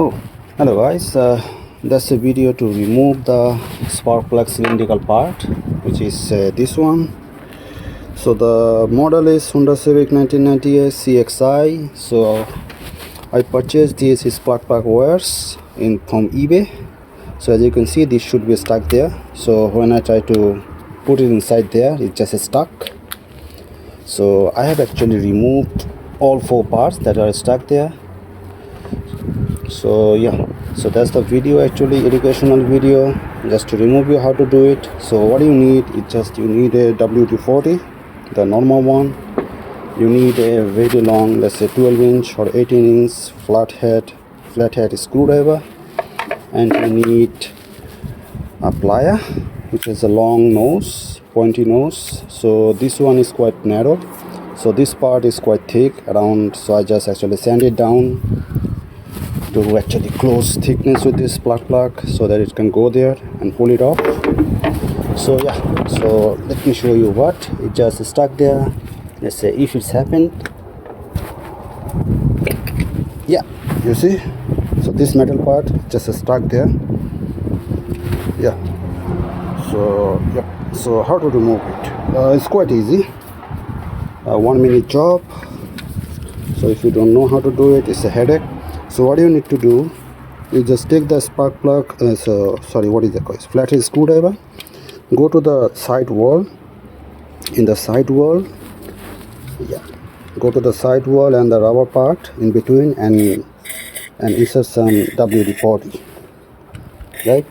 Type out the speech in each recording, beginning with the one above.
Oh, hello guys. That's a video to remove the spark plug cylindrical part, which is this one. So the model is Honda Civic 1998 CXI. So I purchased these spark plug wires from eBay. So as you can see, this should be stuck there. So when I try to put it inside there, it just stuck. So I have actually removed all four parts that are stuck there. So yeah, so that's the video, actually educational video, just to remove you how to do it. So what you need is just you need a WD-40, the normal one. You need a very long, let's say 12-inch or 18-inch flathead screwdriver, and you need a plier, which is a long nose, pointy nose. So this one is quite narrow, so this part is quite thick around, so I just actually sand it down to actually close thickness with this plug so that it can go there and pull it off. So yeah, so let me show you what it just stuck there. Let's say if it's happened, yeah, you see, so this metal part just stuck there. Yeah, so yep, so how to remove it? It's quite easy, 1 minute job. So if you don't know how to do it, it's a headache. So what you need to do, you just take the spark plug, flathead screwdriver, go to the side wall, in the side wall, yeah, go to the side wall and the rubber part in between, and insert some WD-40, right?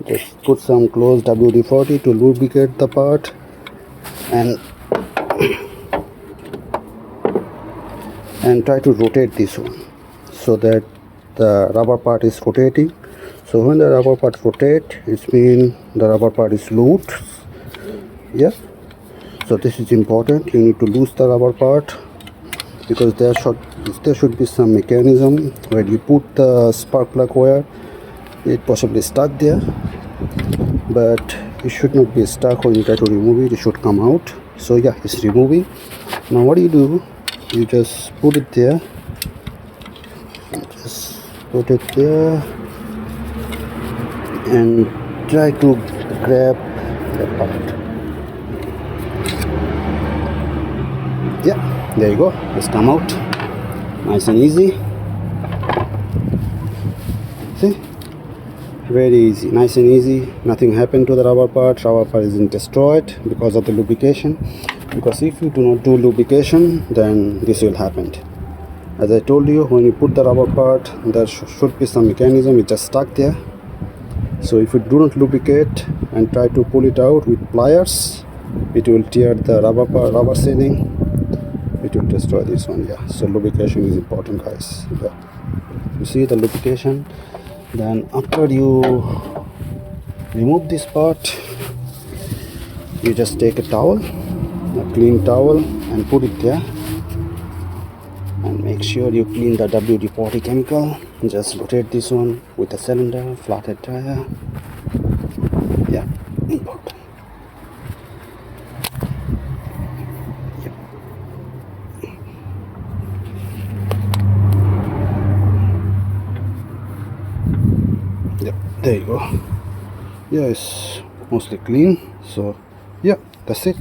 Just put some close WD-40 to lubricate the part, and try to rotate this one so that the rubber part is rotating. So when the rubber part rotates, it means the rubber part is loose. Yeah, so this is important. You need to loose the rubber part, because there should be some mechanism where you put the spark plug wire. It possibly stuck there, but it should not be stuck. When you try to remove it, it should come out. So yeah, it's removing. Now what do? You just put it there, and try to grab the part. Yeah, there you go, it's come out nice and easy. See, very easy, nice and easy. Nothing happened to the rubber part isn't destroyed because of the lubrication. Because if you do not do lubrication, then this will happen. As I told you, when you put the rubber part, there should be some mechanism. It just stuck there. So if you do not lubricate and try to pull it out with pliers, it will tear the rubber sealing. It will destroy this one. Yeah, so lubrication is important, guys. Yeah, you see the lubrication. Then after you remove this part, you just take a towel, a clean towel, and put it there, and make sure you clean the WD-40 chemical. Just rotate this one with a cylinder, flathead tire. Yeah, important. Yep. Yep, there you go. Yeah, it's mostly clean. So yeah, that's it.